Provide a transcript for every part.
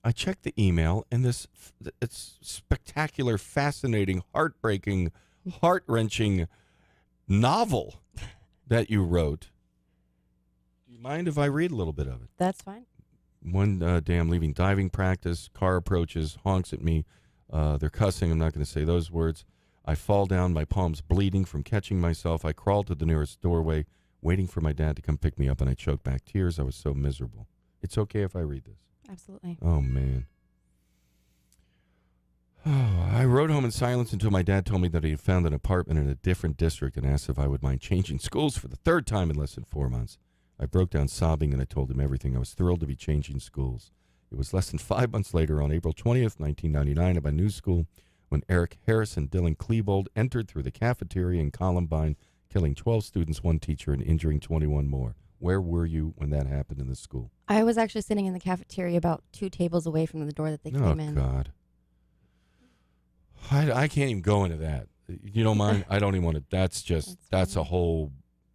I checked the email, and it's spectacular, fascinating, heartbreaking, heart-wrenching novel that you wrote. Do you mind if I read a little bit of it? That's fine. One day I'm leaving diving practice. Car approaches, honks at me. They're cussing. I'm not going to say those words. I fall down, my palms bleeding from catching myself. I crawl to the nearest doorway, waiting for my dad to come pick me up, and I choke back tears. I was so miserable. It's okay if I read this. Absolutely. Oh, man. I rode home in silence until my dad told me that he had found an apartment in a different district and asked if I would mind changing schools for the third time in less than 4 months. I broke down sobbing, and I told him everything. I was thrilled to be changing schools. It was less than 5 months later, on April 20th, 1999, at my new school, when Eric Harris and Dylan Klebold entered through the cafeteria in Columbine, killing 12 students, 1 teacher, and injuring 21 more. Where were you when that happened in the school? I was actually sitting in the cafeteria about 2 tables away from the door that they came in. Oh, God. I can't even go into that. You don't mind? I don't even want to. That's a whole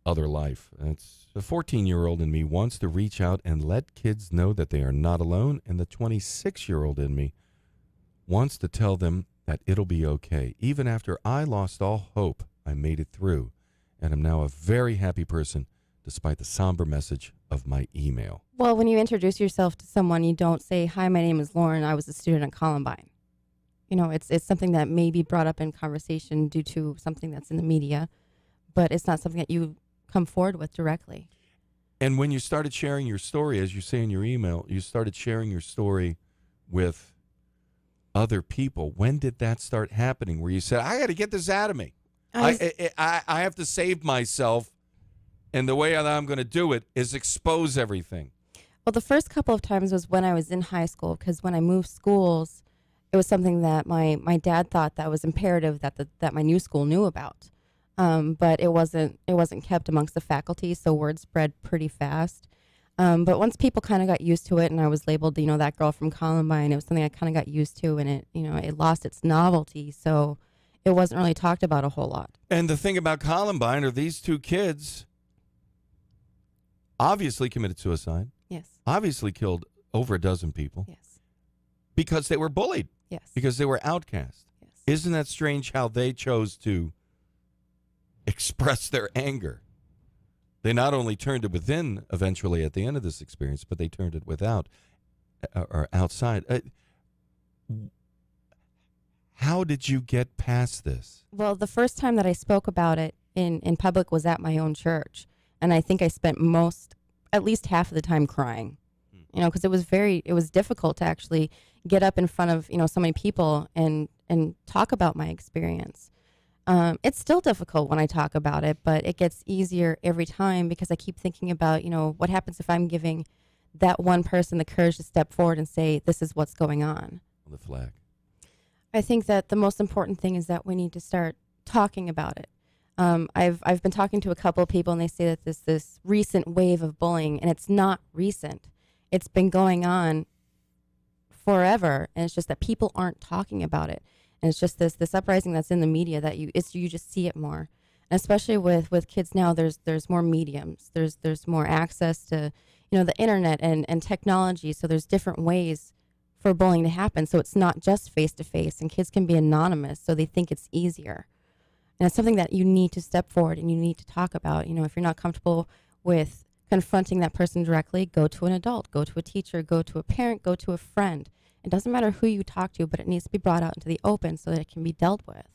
other life. That's the 14-year-old in me wants to reach out and let kids know that they are not alone, and the 26-year-old in me wants to tell them that it'll be okay. Even after I lost all hope, I made it through, and I'm now a very happy person despite the somber message of my email. Well, when you introduce yourself to someone, you don't say, "Hi, my name is Lauren. I was a student at Columbine." You know, it's something that may be brought up in conversation due to something that's in the media, but it's not something that you come forward with directly. And when you started sharing your story, as you say in your email, you started sharing your story with other people. When did that start happening, where you said, I got to get this out of me? I have to save myself, and the way that I'm going to do it is expose everything. Well, the first couple of times was when I was in high school, because when I moved schools, it was something that my dad thought that was imperative that my new school knew about. But it wasn't kept amongst the faculty, so word spread pretty fast. But once people kind of got used to it, and I was labeled, that girl from Columbine, it was something I kind of got used to, and it lost its novelty, so it wasn't really talked about a whole lot. And the thing about Columbine are these 2 kids obviously committed suicide. Yes. Obviously killed over a dozen people. Yes. Because they were bullied. Yes. Because they were outcast. Yes. Isn't that strange how they chose to express their anger? They not only turned it within eventually at the end of this experience, but they turned it without or outside. How did you get past this? Well, the first time that I spoke about it in public was at my own church. And I think I spent at least half of the time crying, because it was difficult to actually get up in front of, so many people and talk about my experience. It's still difficult when I talk about it, but it gets easier every time because I keep thinking about, what happens if I'm giving that one person the courage to step forward and say, this is what's going on. The flag. I think that the most important thing is that we need to start talking about it. I've been talking to a couple of people, and they say that this recent wave of bullying, and it's not recent. It's been going on forever, and it's just that people aren't talking about it. And it's just this uprising that's in the media that you just see it more. And especially with kids now, there's more mediums. There's more access to, the internet and technology. So there's different ways for bullying to happen. So it's not just face-to-face, and kids can be anonymous, so they think it's easier. And it's something that you need to step forward and you need to talk about. If you're not comfortable with confronting that person directly, go to an adult, go to a teacher, go to a parent, go to a friend. It doesn't matter who you talk to, but it needs to be brought out into the open so that it can be dealt with.